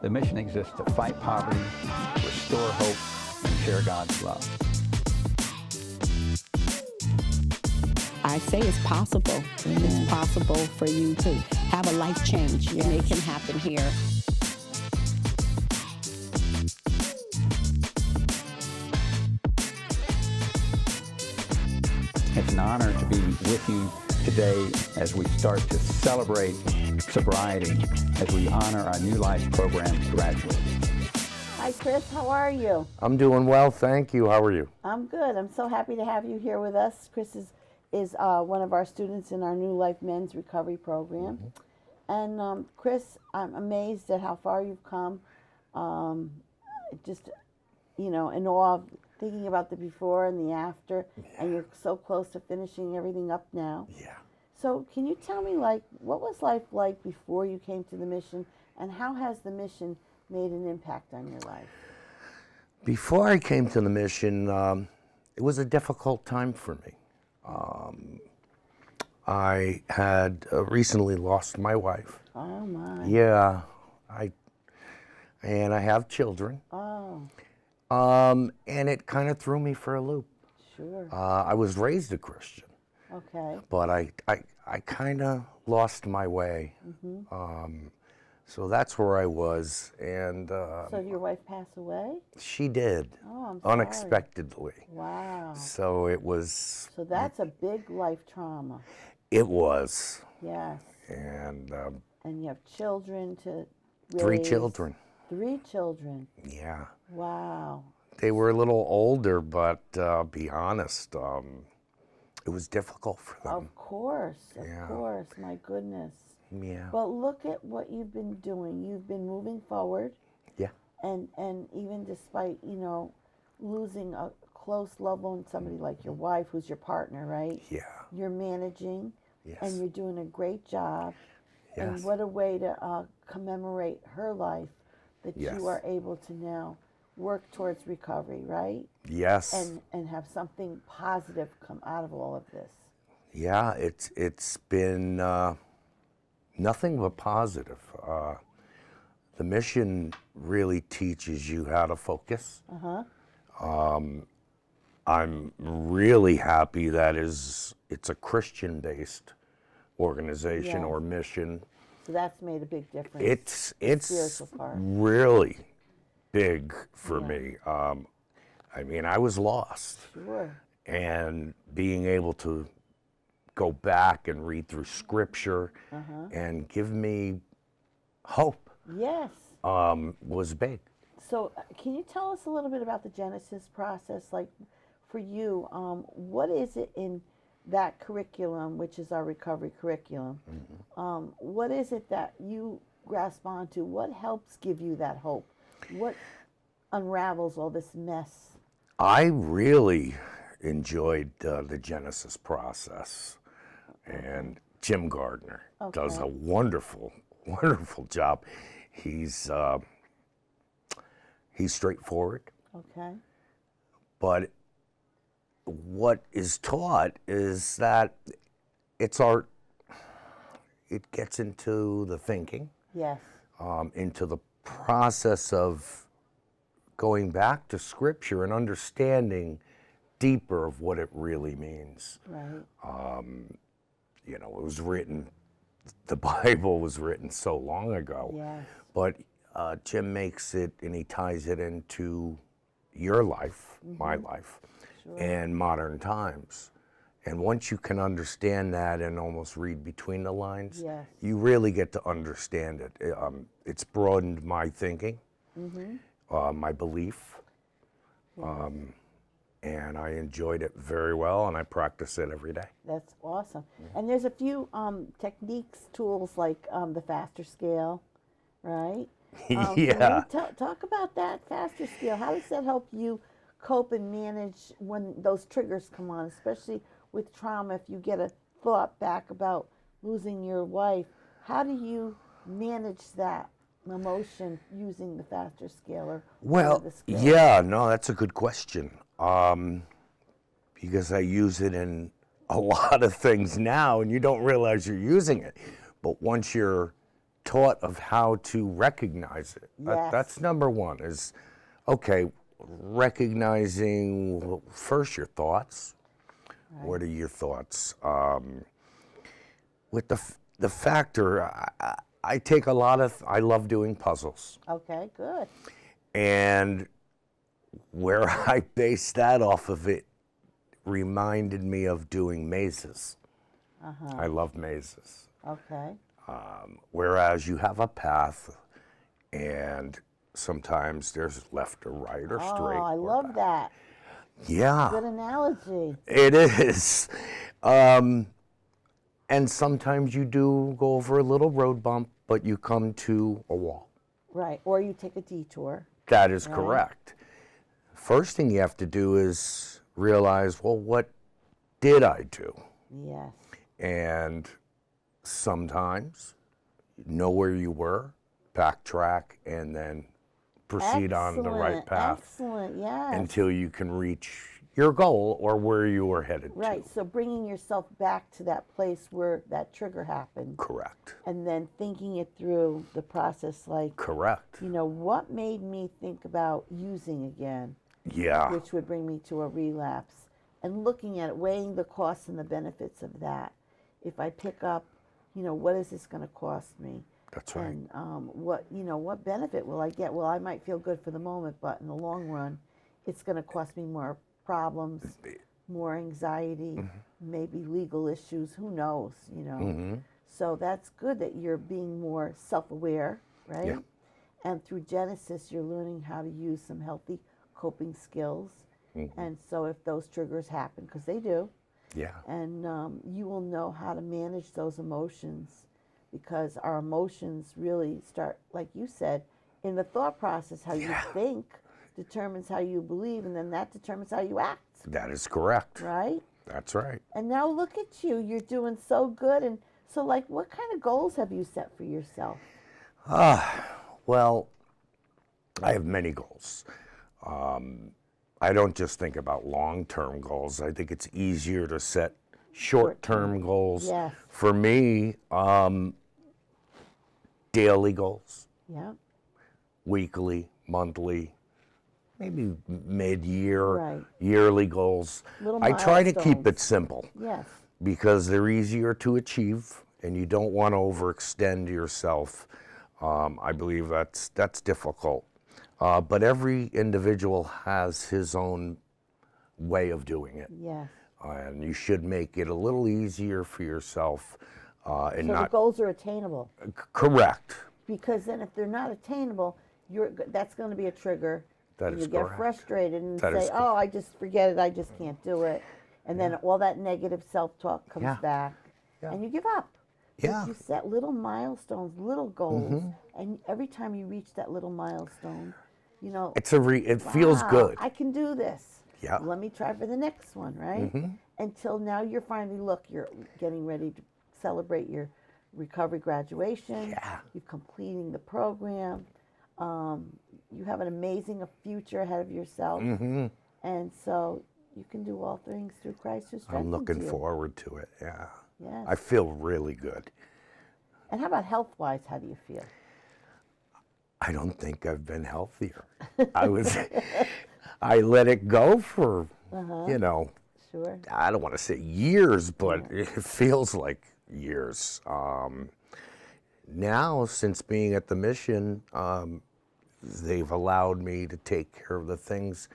The mission exists to fight poverty, restore hope, and share God's love. I say it's possible. It's possible for you to have a life change, and it can happen here. It's an honor to be with you today as we start to celebrate sobriety, as we honor our New Life program graduates. Hi, Chris. How are you? I'm doing well, thank you. How are you? I'm good. I'm so happy to have you here with us. Chris is one of our students in our New Life Men's Recovery Program. And Chris, I'm amazed at how far you've come. Just, in awe of thinking about the before and the after, and you're so close to finishing everything up now. Yeah. So can you tell me, what was life like before you came to the mission, and how has the mission made an impact on your life? Before I came to the mission, it was a difficult time for me. I had recently lost my wife. Oh, my. Yeah, I have children. Oh. And it kind of threw me for a loop. Sure. I was raised a Christian. Okay. But I kind of lost my way. So that's where I was, and So did your wife pass away? she did. Oh, I'm sorry. Unexpectedly. Wow. So it was. So that's a big life trauma. It was. Yes. And And you have children to raise. 3 children. 3 children. Yeah. Wow. They were a little older, but be honest, it was difficult for them. Of course. Yeah. Of course. My goodness. Yeah. But look at what you've been doing. You've been moving forward. Yeah. And even despite, losing a close loved one, somebody like your wife, who's your partner, right? Yeah. You're managing. Yes. And you're doing a great job. Yes. And what a way to commemorate her life, that Yes. you are able to now work towards recovery, right? Yes. And have something positive come out of all of this. Yeah, it's been nothing but positive. The mission really teaches you how to focus. I'm really happy that it's a Christian-based organization Yeah. or mission. So that's made a big difference. It's spiritual part. really big for Yeah. me. I mean, I was lost, Sure. and being able to go back and read through Scripture and give me hope Yes. was big. So can you tell us a little bit about the Genesis process? Like, for you, what is it in that curriculum, which is our recovery curriculum? What is it that you grasp onto? What helps give you that hope? What unravels all this mess? I really enjoyed the Genesis process, and Jim Gardner does a wonderful, wonderful job. He's straightforward, Okay. but what is taught is that it's art. It gets into the thinking, Yes. into the process of going back to Scripture and understanding deeper of what it really means. Right. It was written, the Bible was written so long ago, Yes. but Jim makes it and he ties it into your life, my life, and modern times. And once you can understand that and almost read between the lines, Yes. you really get to understand it. It's broadened my thinking, my belief, and I enjoyed it very well, and I practice it every day. That's awesome. And there's a few techniques, tools like the faster scale, right? Yeah. Can you talk about that faster scale. How does that help you cope and manage when those triggers come on, especially with trauma? If you get a thought back about losing your wife, how do you manage that emotion using the faster scale or one of the scales? Yeah, no, that's a good question. Because I use it in a lot of things now, and you don't realize you're using it. But once you're taught of how to recognize it. Yes. That's number one is, okay, recognizing first your thoughts. Right. What are your thoughts? With the factor, I take a lot of, I love doing puzzles. Okay, good. And where I based that off of it reminded me of doing mazes. I love mazes. Okay. Whereas you have a path and sometimes there's left or right or straight. Oh, I love that. Yeah. Good analogy. It is. And sometimes you do go over a little road bump, but you come to a wall. Right, or you take a detour. That is correct. First thing you have to do is realize, well, what did I do? Yes. And sometimes know where you were, backtrack, and then proceed on the right path. Excellent, yes. Until you can reach your goal or where you were headed to. Right, so bringing yourself back to that place where that trigger happened. Correct. And then thinking it through the process, like, correct. You know, what made me think about using again? Yeah. Which would bring me to a relapse. And looking at it, weighing the costs and the benefits of that. If I pick up, you know, what is this going to cost me? That's right. And what benefit will I get? Well, I might feel good for the moment, but in the long run, it's going to cost me more problems, more anxiety, maybe legal issues, who knows, you know. So that's good that you're being more self-aware, right? Yeah. And through Genesis, you're learning how to use some healthy coping skills. And so if those triggers happen, because they do, yeah, and you will know how to manage those emotions, because our emotions really start, like you said, in the thought process. How you think determines how you believe, and then that determines how you act. That is correct. Right? That's right. And now look at you. You're doing so good. And so, like, what kind of goals have you set for yourself? Well, I have many goals. I don't just think about long-term goals. I think it's easier to set short-term goals. Yes. For me, daily goals, Yeah. weekly, monthly, maybe mid-year, Right. yearly goals. Little I try to keep milestones. it simple Yes. because they're easier to achieve and you don't want to overextend yourself. I believe that's difficult. But every individual has his own way of doing it. Yes. And you should make it a little easier for yourself and So the not goals are attainable. correct. Because then if they're not attainable, that's going to be a trigger. That and is you get correct. frustrated and That is say, oh, I just forget it, I just can't do it. And then all that negative self-talk comes Yeah. back. Yeah. And you give up. Yeah. But you set little milestones, little goals. And every time you reach that little milestone, you know, It feels wow, good. I can do this. Yeah. Let me try for the next one, right? Until now you're finally, you're getting ready to celebrate your recovery graduation. Yeah. You're completing the program. You have an amazing future ahead of yourself. And so you can do all things through Christ who strengthens I'm looking you. forward to it. Yeah. Yes. I feel really good. And how about health-wise? How do you feel? I don't think I've been healthier. I let it go for, Sure. I don't want to say years, but it feels like years. Now, since being at the mission, they've allowed me to take care of the things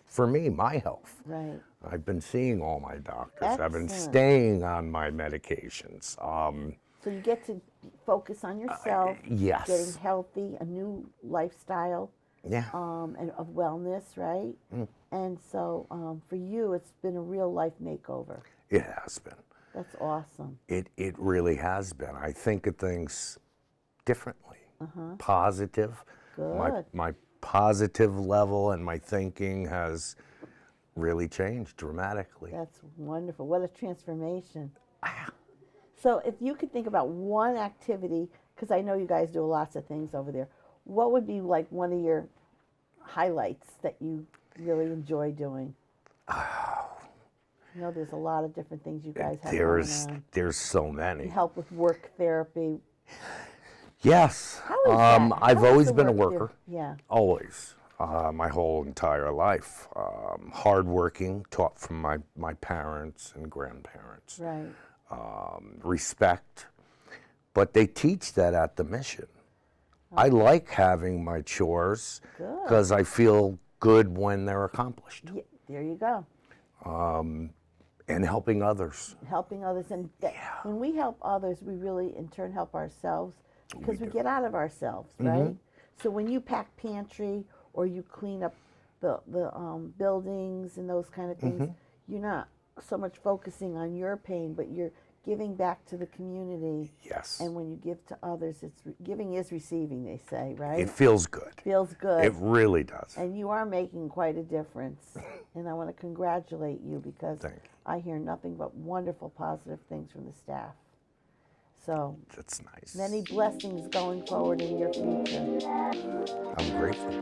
for me, my health. Right. I've been seeing all my doctors. I've been Excellent. staying on my medications. So you get to focus on yourself, yes. getting healthy, a new lifestyle, Yeah. and of wellness, right? And so for you, it's been a real life makeover. It has been. That's awesome. It really has been. I think of things differently. Positive. Good. My positive level and my thinking has really changed dramatically. That's wonderful. What a transformation. So if you could think about one activity, because I know you guys do lots of things over there, what would be like one of your highlights that you really enjoy doing? You know, there's a lot of different things you guys have going on. There's so many. You help with work therapy. Yes. How is that? I've How does always the been a work worker. Yeah. Always. My whole entire life. Hardworking, taught from my parents and grandparents. Right. Respect. But they teach that at the mission. I like having my chores Good. because I feel good when they're accomplished. Yeah, there you go. And helping others. Helping others, and when we help others, we really in turn help ourselves because we do. get out of ourselves, right? So when you pack pantry or you clean up the buildings and those kind of things, you're not so much focusing on your pain, but you're giving back to the community. Yes. And when you give to others, giving is receiving, they say, right? It feels good. Feels good. It really does. And you are making quite a difference. And I want to congratulate you because Thank you. I hear nothing but wonderful, positive things from the staff. So That's nice. many blessings going forward in your future. I'm grateful.